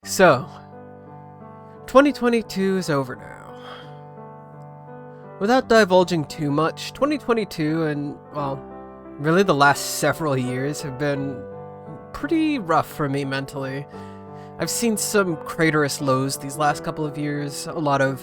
So, 2022 is over now. Without divulging too much, 2022 and, well, really the last several years have been pretty rough for me mentally. I've seen some craterous lows these last couple of years, a lot of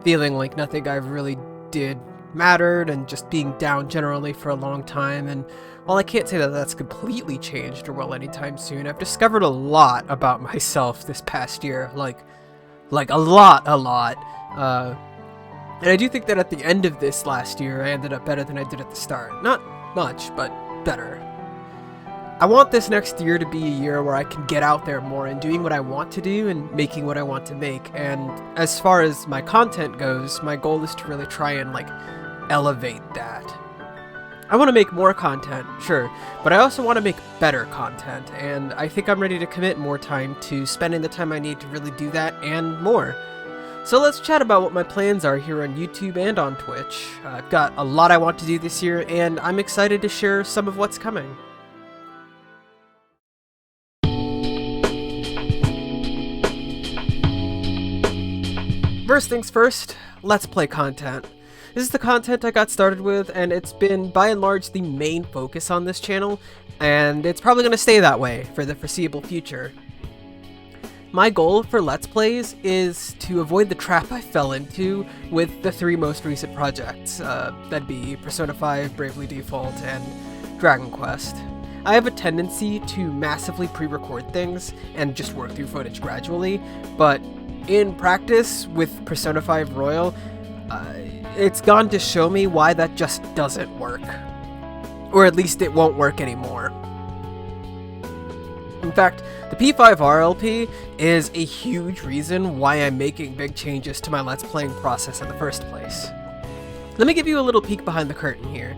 feeling like nothing I really did mattered and just being down generally for a long time, and while I can't say that that's completely changed or will anytime soon, I've discovered a lot about myself this past year, like a lot. And I do think that at the end of this last year, I ended up better than I did at the start. Not much, but better. I want this next year to be a year where I can get out there more and doing what I want to do and making what I want to make. And as far as my content goes, my goal is to really try and, elevate that. I want to make more content, sure, but I also want to make better content, and I think I'm ready to commit more time to spending the time I need to really do that and more. So let's chat about what my plans are here on YouTube and on Twitch. I've got a lot I want to do this year, and I'm excited to share some of what's coming. First things first, let's play content. This is the content I got started with, and it's been, by and large, the main focus on this channel, and it's probably going to stay that way for the foreseeable future. My goal for Let's Plays is to avoid the trap I fell into with the three most recent projects. That'd be Persona 5, Bravely Default, and Dragon Quest. I have a tendency to massively pre-record things and just work through footage gradually, but in practice with Persona 5 Royal, it's gone to show me why that just doesn't work. Or at least it won't work anymore. In fact, the P5R LP is a huge reason why I'm making big changes to my Let's Playing process in the first place. Let me give you a little peek behind the curtain here.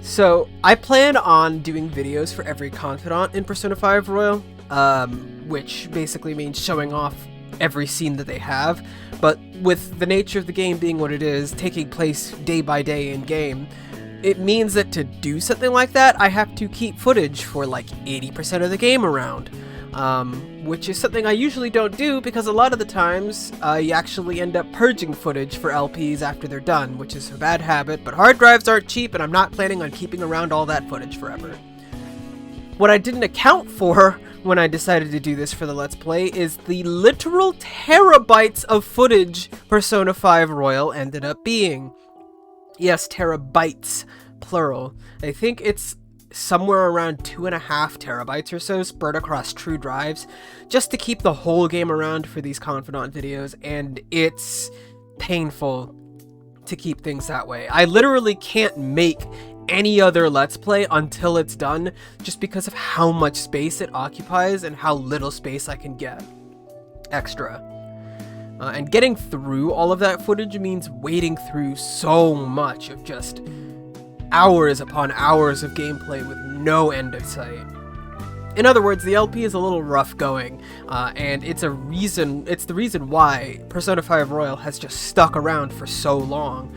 So, I plan on doing videos for every confidant in Persona 5 Royal, which basically means showing off every scene that they have, but with the nature of the game being what it is, taking place day by day in game, it means that to do something like that, I have to keep footage for 80% of the game around, which is something I usually don't do because a lot of the times you actually end up purging footage for LPs after they're done, which is a bad habit, but hard drives aren't cheap and I'm not planning on keeping around all that footage forever. What I didn't account for when I decided to do this for the Let's Play is the literal terabytes of footage Persona 5 Royal ended up being. Yes, terabytes, plural. I think it's somewhere around 2.5 terabytes or so spread across true drives just to keep the whole game around for these confidant videos, and it's painful to keep things that way. I literally can't make any other Let's Play until it's done, just because of how much space it occupies and how little space I can get extra. And getting through all of that footage means wading through so much of just hours upon hours of gameplay with no end in sight. In other words, the LP is a little rough going, and it's the reason why Persona 5 Royal has just stuck around for so long.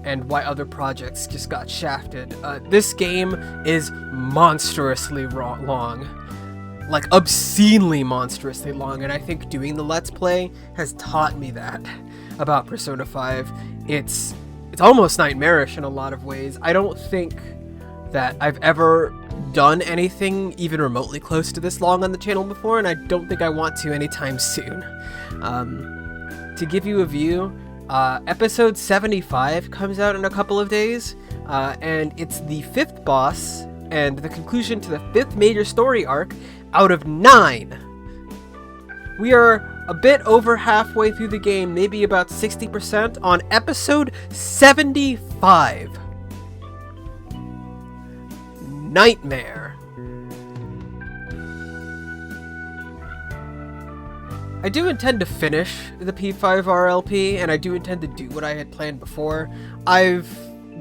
And why other projects just got shafted. This game is monstrously long. Obscenely monstrously long, and I think doing the Let's Play has taught me that about Persona 5. It's almost nightmarish in a lot of ways. I don't think that I've ever done anything even remotely close to this long on the channel before, and I don't think I want to anytime soon. To give you a view, episode 75 comes out in a couple of days, and it's the 5th boss and the conclusion to the 5th major story arc out of 9. We are a bit over halfway through the game, maybe about 60% on episode 75. Nightmare. I do intend to finish the P5R LP, and I do intend to do what I had planned before. I've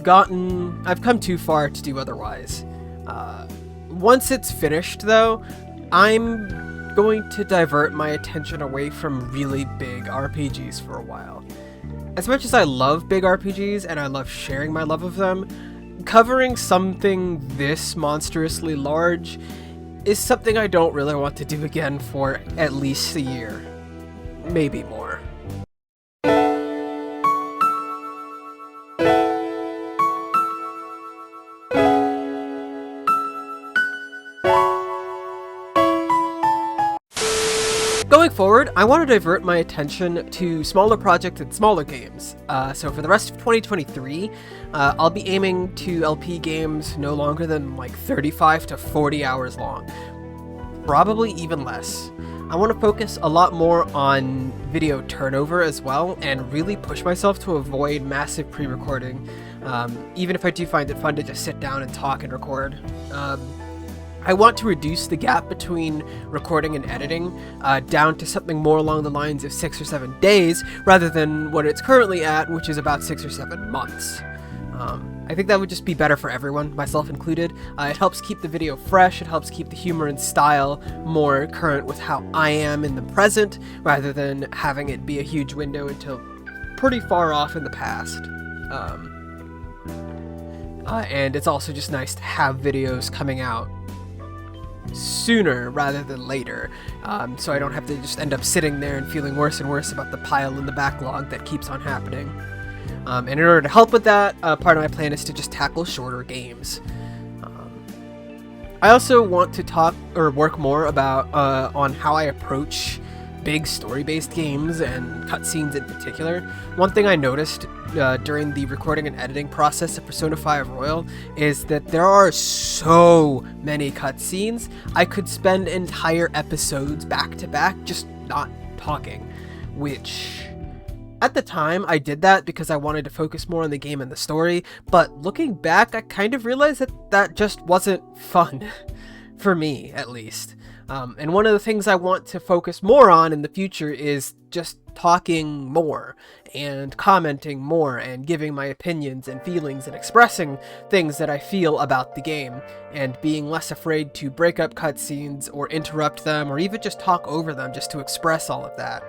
come too far to do otherwise. Once it's finished, though, I'm going to divert my attention away from really big RPGs for a while. As much as I love big RPGs, and I love sharing my love of them, covering something this monstrously large is something I don't really want to do again for at least a year, maybe more. Going forward, I want to divert my attention to smaller projects and smaller games. So for the rest of 2023, I'll be aiming to LP games no longer than like 35 to 40 hours long. Probably even less. I want to focus a lot more on video turnover as well, and really push myself to avoid massive pre-recording, even if I do find it fun to just sit down and talk and record. I want to reduce the gap between recording and editing down to something more along the lines of 6 or 7 days, rather than what it's currently at, which is about 6 or 7 months. I think that would just be better for everyone, myself included. It helps keep the video fresh, it helps keep the humor and style more current with how I am in the present, rather than having it be a huge window until pretty far off in the past. And it's also just nice to have videos coming out sooner rather than later, so I don't have to just end up sitting there and feeling worse and worse about the pile in the backlog that keeps on happening. And in order to help with that, part of my plan is to just tackle shorter games. I also want to talk or work more about on how I approach big story-based games and cutscenes in particular. One thing I noticed during the recording and editing process of Persona 5 Royal is that there are so many cutscenes. I could spend entire episodes back to back just not talking, which at the time I did that because I wanted to focus more on the game and the story, but looking back I kind of realized that that just wasn't fun, for me at least. And one of the things I want to focus more on in the future is just talking more and commenting more and giving my opinions and feelings and expressing things that I feel about the game, and being less afraid to break up cutscenes or interrupt them or even just talk over them just to express all of that.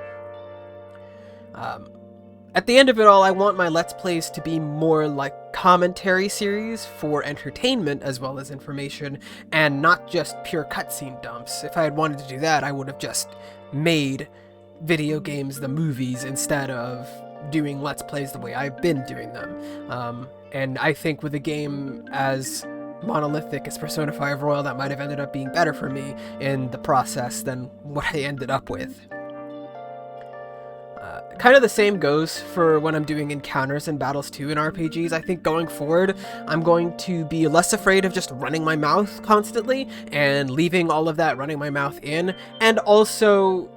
At the end of it all, I want my Let's Plays to be more like commentary series for entertainment as well as information, and not just pure cutscene dumps. If I had wanted to do that, I would have just made video games the movies instead of doing Let's Plays the way I've been doing them. And I think with a game as monolithic as Persona 5 Royal, that might have ended up being better for me in the process than what I ended up with. Kind of the same goes for when I'm doing encounters and battles too in RPGs. I think going forward, I'm going to be less afraid of just running my mouth constantly and leaving all of that running my mouth in, and also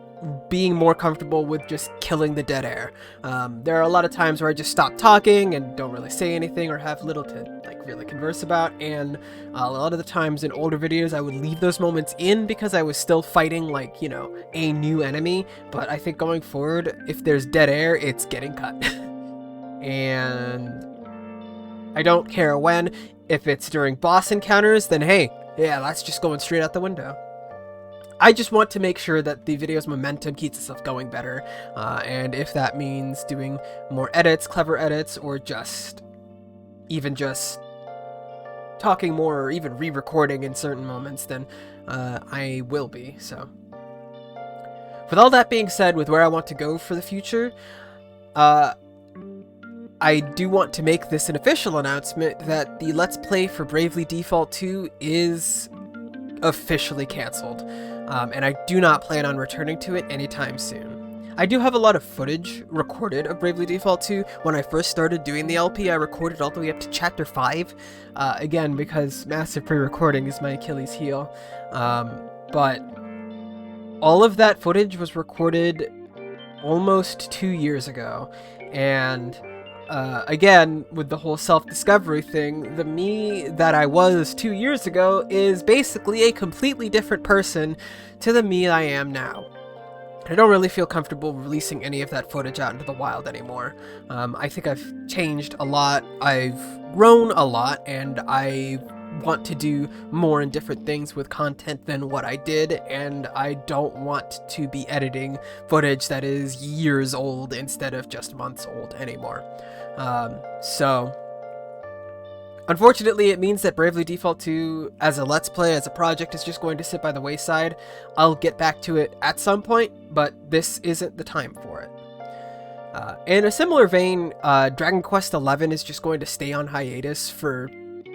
being more comfortable with just killing the dead air. There are a lot of times where I just stop talking and don't really say anything or have little to really converse about, and a lot of the times in older videos I would leave those moments in because I was still fighting a new enemy. But I think going forward, if there's dead air, it's getting cut. And I don't care when. If it's during boss encounters, then hey, yeah, that's just going straight out the window. I just want to make sure that the video's momentum keeps itself going better, and if that means doing more edits, clever edits, or even just talking more or even re-recording in certain moments, then I will be. So with all that being said, with where I want to go for the future, I do want to make this an official announcement that the Let's Play for Bravely Default 2 is officially cancelled, and I do not plan on returning to it anytime soon. I do have a lot of footage recorded of Bravely Default 2. When I first started doing the LP, I recorded all the way up to Chapter 5, again, because massive pre-recording is my Achilles heel, but all of that footage was recorded almost 2 years ago, and again, with the whole self-discovery thing, the me that I was 2 years ago is basically a completely different person to the me I am now. I don't really feel comfortable releasing any of that footage out into the wild anymore. I think I've changed a lot, I've grown a lot, and I want to do more and different things with content than what I did, and I don't want to be editing footage that is years old instead of just months old anymore. So Unfortunately, it means that Bravely Default 2 as a Let's Play, as a project, is just going to sit by the wayside. I'll get back to it at some point, but this isn't the time for it. In a similar vein, Dragon Quest XI is just going to stay on hiatus for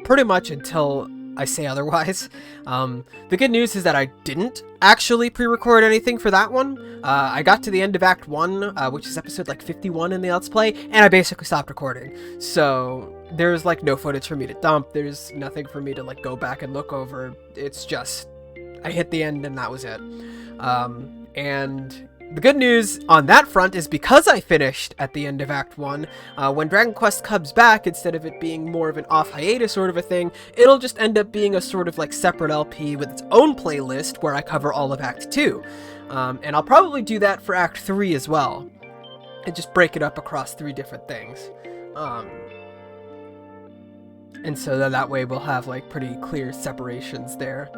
pretty much until I say otherwise. The good news is that I didn't actually pre-record anything for that one. I got to the end of Act 1, which is episode like 51 in the Let's Play, and I basically stopped recording. So there's like no footage for me to dump, there's nothing for me to like go back and look over. It's just, I hit the end and that was it. And the good news on that front is because I finished at the end of Act 1, when Dragon Quest comes back, instead of it being more of an off-hiatus sort of a thing, it'll just end up being a sort of like separate LP with its own playlist where I cover all of Act 2. And I'll probably do that for Act 3 as well, and just break it up across 3 different things. And so that way we'll have like pretty clear separations there.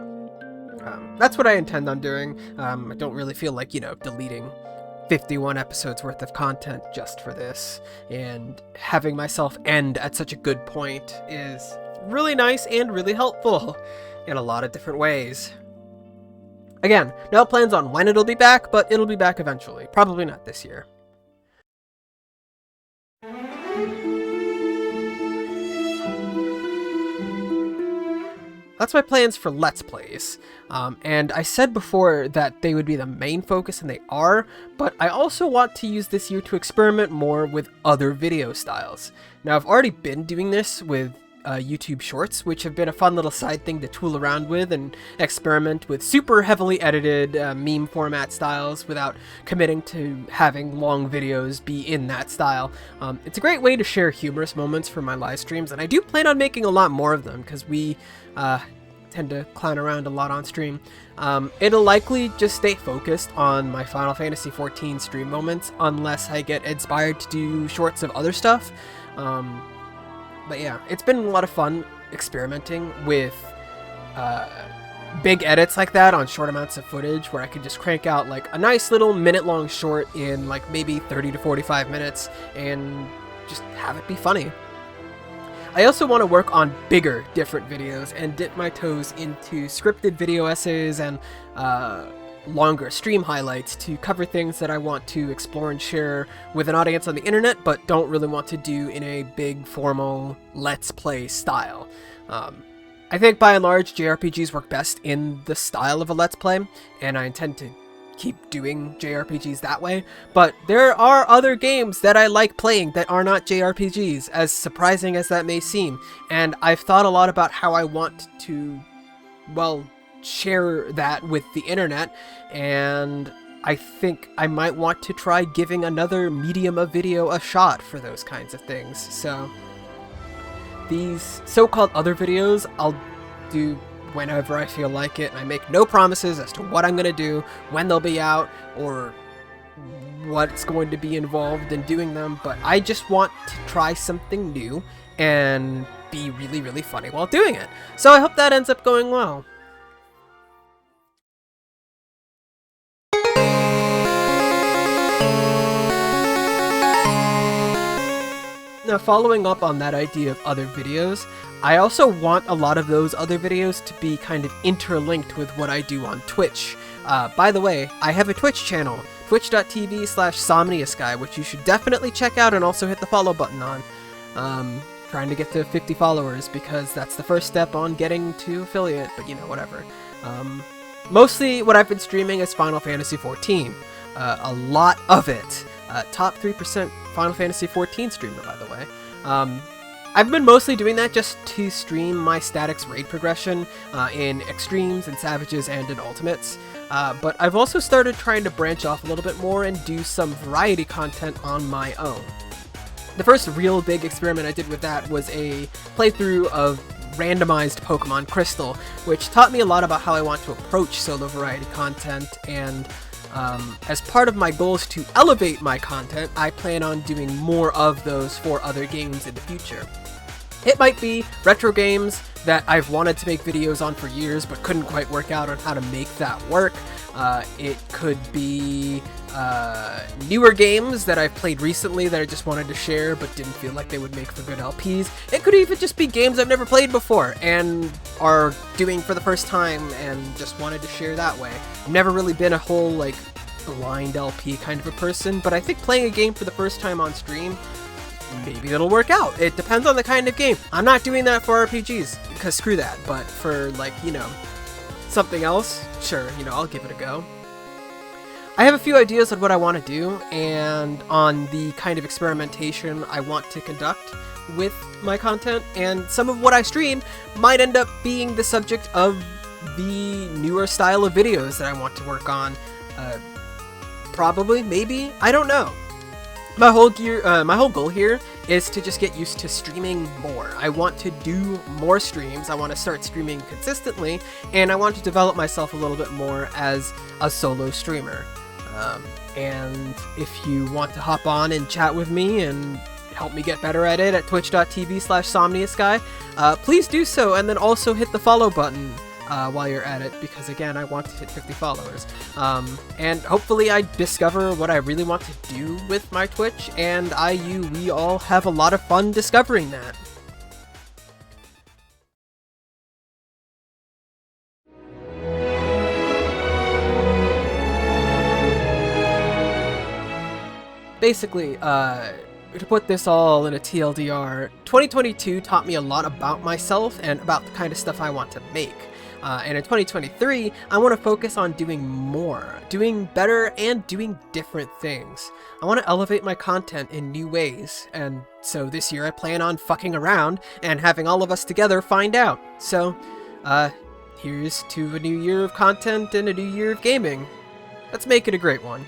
That's what I intend on doing. I don't really feel like, deleting 51 episodes worth of content just for this, and having myself end at such a good point is really nice and really helpful in a lot of different ways. Again, no plans on when it'll be back, but it'll be back eventually. Probably not this year. That's my plans for Let's Plays, and I said before that they would be the main focus, and they are, but I also want to use this year to experiment more with other video styles. Now, I've already been doing this with YouTube Shorts, which have been a fun little side thing to tool around with and experiment with super heavily edited meme format styles without committing to having long videos be in that style. It's a great way to share humorous moments from my live streams, and I do plan on making a lot more of them because we tend to clown around a lot on stream. It'll likely just stay focused on my Final Fantasy XIV stream moments unless I get inspired to do shorts of other stuff. But yeah, it's been a lot of fun experimenting with big edits like that on short amounts of footage where I could just crank out like a nice little minute-long short in like maybe 30 to 45 minutes and just have it be funny. I also want to work on bigger, different videos and dip my toes into scripted video essays and longer stream highlights to cover things that I want to explore and share with an audience on the internet, but don't really want to do in a big, formal Let's Play style. I think by and large, JRPGs work best in the style of a Let's Play, and I intend to keep doing JRPGs that way, but there are other games that I like playing that are not JRPGs, as surprising as that may seem, and I've thought a lot about how I want to, well, share that with the internet, and I think I might want to try giving another medium of video a shot for those kinds of things. So these so-called other videos I'll do whenever I feel like it, and I make no promises as to what I'm going to do, when they'll be out, or what's going to be involved in doing them, but I just want to try something new and be really, really funny while doing it. So I hope that ends up going well. Now, following up on that idea of other videos, I also want a lot of those other videos to be kind of interlinked with what I do on Twitch. By the way, I have a Twitch channel, twitch.tv/SomniaSky, which you should definitely check out and also hit the follow button on. Trying to get to 50 followers because that's the first step on getting to affiliate, but whatever. Mostly what I've been streaming is Final Fantasy XIV. A lot of it. Top 3% Final Fantasy XIV streamer, by the way. I've been mostly doing that just to stream my Statics raid progression in Extremes, and Savages, and in Ultimates. But I've also started trying to branch off a little bit more and do some variety content on my own. The first real big experiment I did with that was a playthrough of randomized Pokemon Crystal, which taught me a lot about how I want to approach solo variety content, and as part of my goals to elevate my content, I plan on doing more of those for other games in the future. It might be retro games that I've wanted to make videos on for years but couldn't quite work out on how to make that work. It could be newer games that I've played recently that I just wanted to share but didn't feel like they would make for good LPs. It could even just be games I've never played before and are doing for the first time and just wanted to share that way. I've never really been a whole, like, blind LP kind of a person, but I think playing a game for the first time on stream, maybe it'll work out. It depends on the kind of game. I'm not doing that for RPGs, because screw that, but for, like, you know, something else, sure, you know, I'll give it a go. I have a few ideas on what I want to do, and on the kind of experimentation I want to conduct with my content, and some of what I stream might end up being the subject of the newer style of videos that I want to work on. Probably, maybe, I don't know. My whole goal here is to just get used to streaming more. I want to do more streams, I want to start streaming consistently, and I want to develop myself a little bit more as a solo streamer. And if you want to hop on and chat with me and help me get better at it at twitch.tv/SomniaSky, please do so, and then also hit the follow button while you're at it, because again, I want to hit 50 followers. And hopefully I discover what I really want to do with my Twitch, and we all have a lot of fun discovering that. Basically, to put this all in a TLDR, 2022 taught me a lot about myself and about the kind of stuff I want to make. And in 2023, I want to focus on doing more, doing better, and doing different things. I want to elevate my content in new ways, and so this year I plan on fucking around and having all of us together find out. So, here's to a new year of content and a new year of gaming. Let's make it a great one.